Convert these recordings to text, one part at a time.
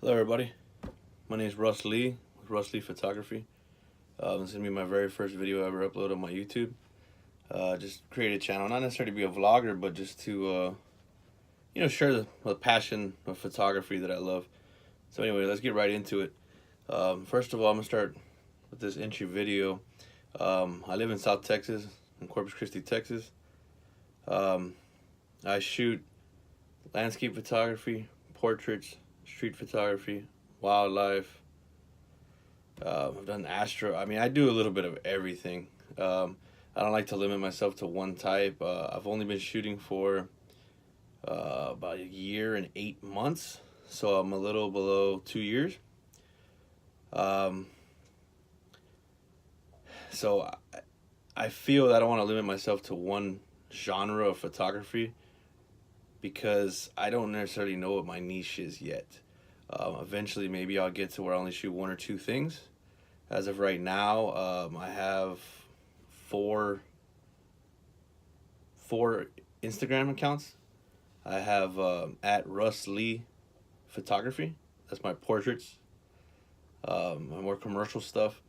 Hello everybody, my name is Russ Lee with Russ Lee Photography. This is going to be my very first video I ever uploaded on my YouTube. Just create a channel, not necessarily to be a vlogger, but just to share the passion of photography that I love. So anyway, let's get right into it. First of all, I'm going to start with this intro video. I live in South Texas, in Corpus Christi, Texas. I shoot landscape photography, portraits, street photography, wildlife. I've done astro. I mean, I do a little bit of everything. I don't like to limit myself to one type. I've only been shooting for about a year and 8 months, so I'm a little below 2 years. So I feel that I don't want to limit myself to one genre of photography because I don't necessarily know what my niche is yet. Eventually, maybe I'll get to where I only shoot one or two things. As of right now, I have four Instagram accounts. I have at Russ Lee Photography. That's my portraits. My more commercial stuff.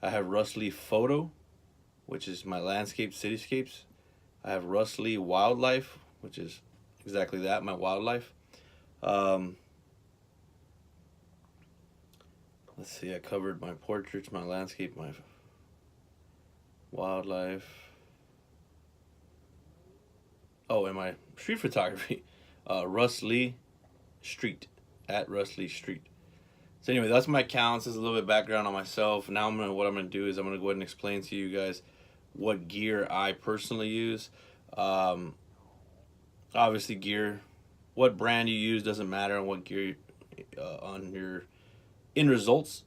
I have Russ Lee Photo, which is my landscape, cityscapes. I have Russ Lee Wildlife, which is exactly that, my wildlife. Let's see, I covered my portraits, my landscape, my wildlife. Oh, and my street photography, Russ Lee Street, at Russ Lee Street. So anyway, that's my accounts. There's a little bit of background on myself. Now what I'm gonna do is I'm gonna go ahead and explain to you guys what gear I personally use. Obviously gear, what brand you use doesn't matter on what gear on your end results.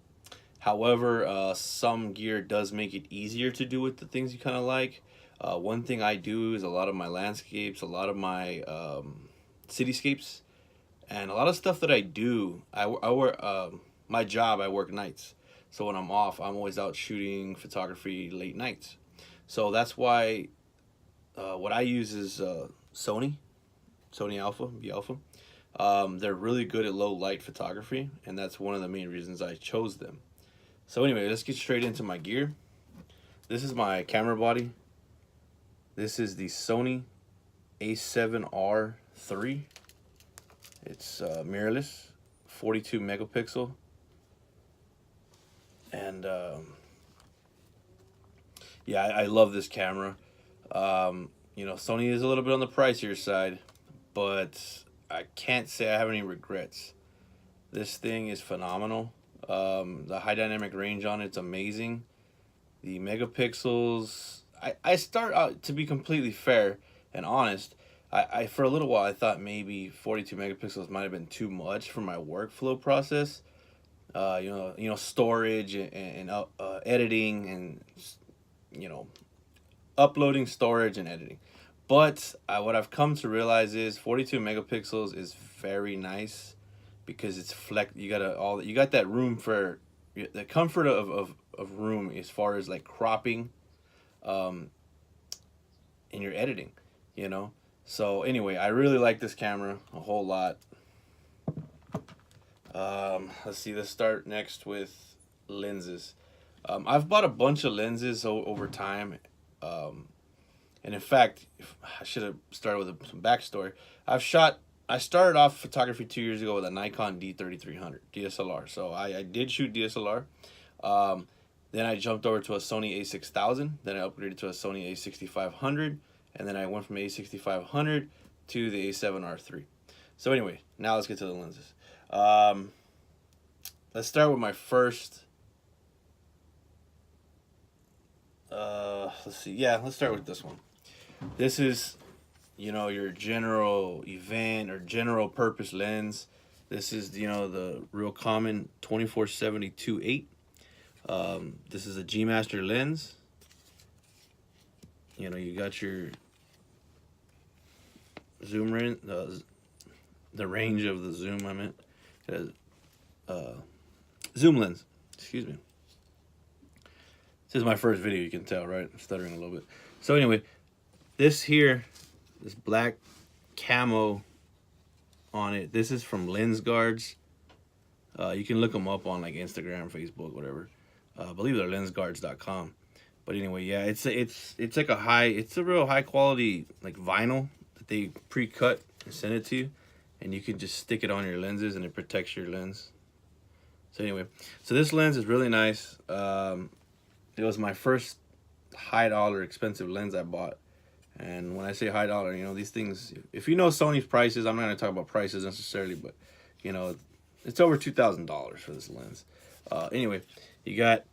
However, some gear does make it easier to do with the things you kind of like. One thing I do is a lot of my landscapes, a lot of my cityscapes, and a lot of stuff that I do. I work my job. I work nights, so when I'm off, I'm always out shooting photography late nights. So that's why what I use is Sony Alpha, B Alpha. They're really good at low light photography, and that's one of the main reasons I chose them. So anyway, let's get straight into my gear. This is my camera body. This is the Sony A7R III. It's mirrorless, 42 megapixel, and yeah, I love this camera. Sony is a little bit on the pricier side, but I can't say I have any regrets. This thing is phenomenal. The high dynamic range on it's amazing. The megapixels, I start out, to be completely fair and honest, I for a little while I thought maybe 42 megapixels might have been too much for my workflow process. Storage and editing and uploading, storage, and editing. But what I've come to realize is 42 megapixels is very nice because it's you got that room for the comfort of room as far as like cropping in your editing, So anyway, I really like this camera a whole lot. Let's start next with lenses. I've bought a bunch of lenses over time. And in fact, I should have started with some backstory. I started off photography 2 years ago with a Nikon D3300 DSLR. So I did shoot DSLR. Then I jumped over to a Sony A6000. Then I upgraded to a Sony A6500. And then I went from A6500 to the A7R III. So anyway, now let's get to the lenses. Let's start with my first. Let's see. Yeah, let's start with this one. This is, your general event or general purpose lens. This is, the real common 24-70 2.8. This is a G Master lens. You got your zoom range, the range of the zoom. I meant zoom lens. Excuse me. This is my first video. You can tell, right? I'm stuttering a little bit. So anyway, this here, this black camo on it. This is from Lens Guards. You can look them up on like Instagram, Facebook, whatever. I believe they're lensguards.com. But anyway, yeah, it's like it's a real high quality like vinyl that they pre-cut and send it to you, and you can just stick it on your lenses and it protects your lens. So anyway, so this lens is really nice. It was my first high dollar expensive lens I bought. And when I say high dollar, you know, these things, if you know Sony's prices, I'm not going to talk about prices necessarily, but, you know, it's over $2,000 for this lens. Anyway, you got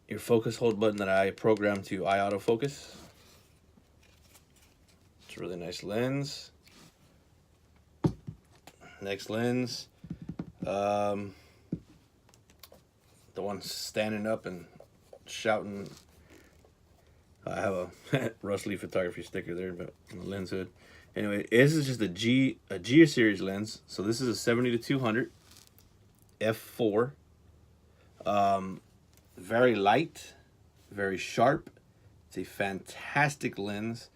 your focus hold button that I programmed to eye autofocus. It's a really nice lens. Next lens. The one standing up and shouting. I have a Russ Lee photography sticker there, but on the lens hood. Anyway, this is just a G series lens. So this is a 70-200 f4. Very light, very sharp. It's a fantastic lens.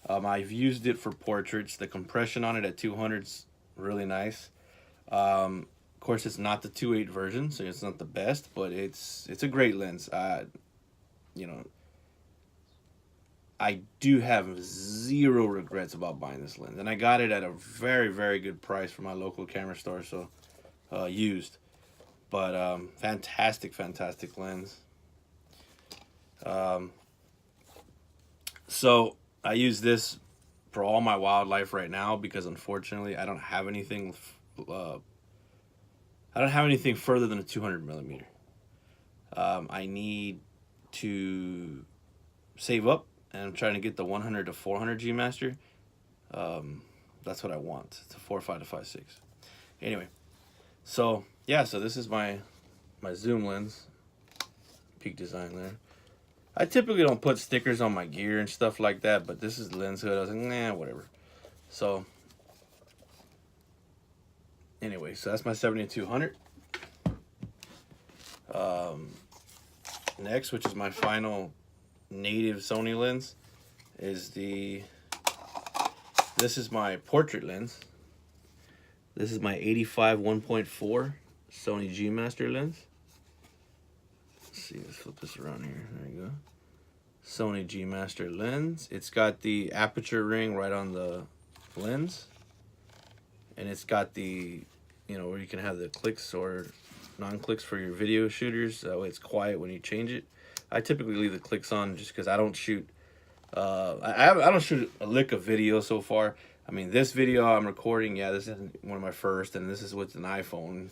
I've used it for portraits. The compression on it at 200's really nice. Of course, it's not the 2.8 version, so it's not the best, but it's a great lens. You know, I do have zero regrets about buying this lens, and I got it at a very, very good price from my local camera store, so used. But fantastic lens. So I use this for all my wildlife right now because unfortunately I don't have anything. I don't have anything further than a 200 millimeter. I need to save up, and I'm trying to get the 100 to 400 G Master. That's what I want. It's a 4.5 to 5.6. Anyway, so yeah, so this is my zoom lens. Peak Design there. I typically don't put stickers on my gear and stuff like that, but this is the lens hood. I was like, nah, whatever. So anyway, so that's my 70-200. Next, which is my final native Sony lens, is this is my portrait lens. This is my 85 1.4 Sony G Master lens. Let's see, let's flip this around here. There you go. Sony G Master lens. It's got the aperture ring right on the lens, and it's got the, you know, where you can have the clicks or non-clicks for your video shooters. That way it's quiet when you change it. I typically leave the clicks on just because I don't shoot. I don't shoot a lick of video so far. I mean, this video I'm recording, yeah, this isn't one of my first, and this is with an iPhone.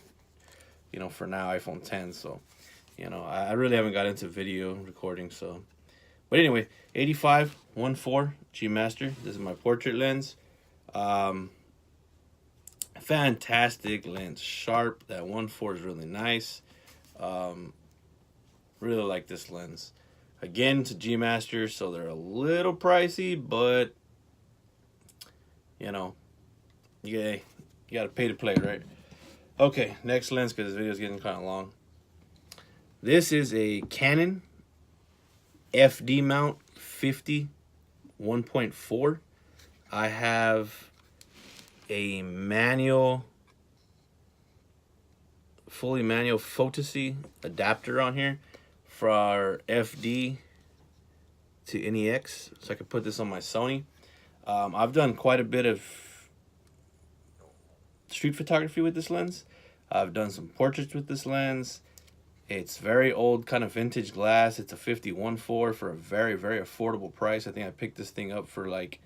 You know, for now, iPhone 10. So, you know, I really haven't got into video recording. So, but anyway, 85 1.4 G Master. This is my portrait lens. Fantastic lens, sharp. That 1.4 is really nice. Really like this lens. Again, it's a G Master, so they're a little pricey, but you know, yeah, you gotta pay to play, right? Okay, next lens, because this video is getting kind of long. This is a Canon FD mount 50 1.4. I have a manual, fully manual Photasy adapter on here for FD to NEX, so I could put this on my Sony. I've done quite a bit of street photography with this lens. I've done some portraits with this lens. It's very old, kind of vintage glass. It's a 50 1.4 for a very, very affordable price. I think I picked this thing up for like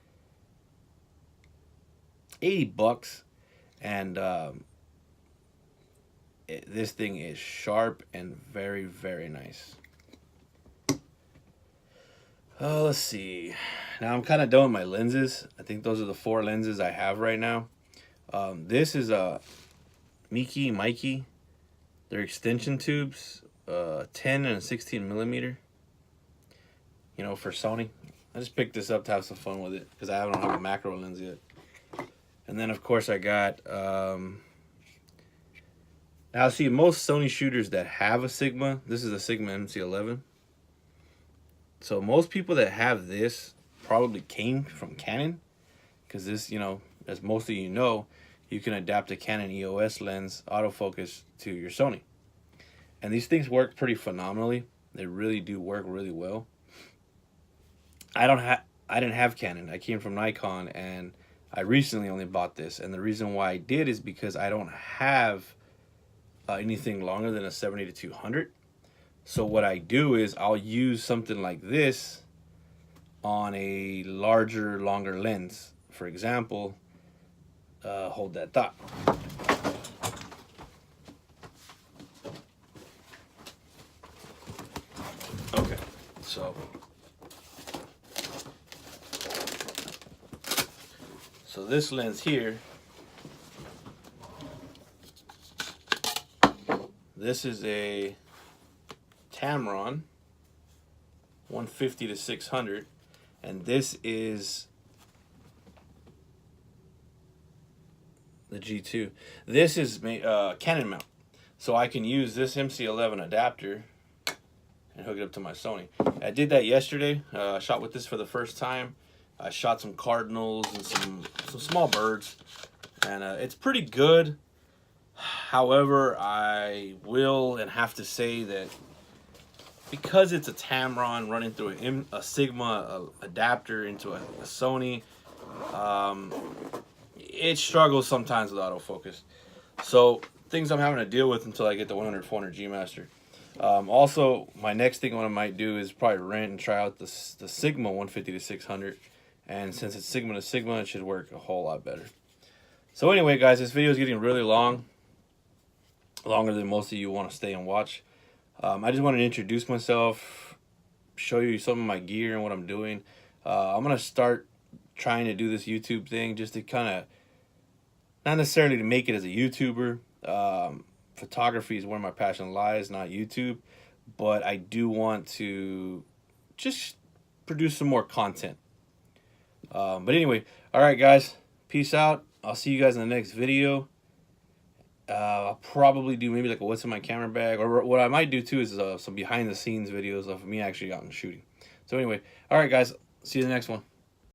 $80, and this thing is sharp and very, very nice. Let's see. Now I'm kind of done with my lenses. I think those are the 4 lenses I have right now. This is a Mikey. They're extension tubes, 10 and a 16 millimeter. You know, for Sony. I just picked this up to have some fun with it because I don't have a macro lens yet. And then of course I got now see, most Sony shooters that have a Sigma, this is a Sigma MC11. So most people that have this probably came from Canon, because this, you know, as most of you know, you can adapt a Canon EOS lens autofocus to your Sony. And these things work pretty phenomenally. They really do work really well. I didn't have Canon. I came from Nikon, and I recently only bought this. And the reason why I did is because I don't have anything longer than a 70-200. So what I do is I'll use something like this on a larger, longer lens. For example, hold that thought. Okay, so this lens here, this is a Tamron 150-600, and this is the G2. This is Canon mount, so I can use this MC11 adapter and hook it up to my Sony. I did that yesterday. I shot with this for the first time. I shot some cardinals and some small birds, and it's pretty good. However, I will and have to say that because it's a Tamron running through a Sigma adapter into a Sony, it struggles sometimes with autofocus. So things I'm having to deal with until I get the 100-400 G Master. Also, my next thing what I might do is probably rent and try out the Sigma 150-600. And since it's Sigma to Sigma, it should work a whole lot better. So anyway, guys, this video is getting really long. Longer than most of you want to stay and watch. I just wanted to introduce myself, show you some of my gear and what I'm doing. I'm going to start trying to do this YouTube thing just to kind of, not necessarily to make it as a YouTuber. Photography is where my passion lies, not YouTube. But I do want to just produce some more content. But anyway, all right, guys, peace out. I'll see you guys in the next video. I'll probably do maybe like a what's in my camera bag, or what I might do too is some behind the scenes videos of me actually out and shooting. So anyway, all right, guys, see you in the next one.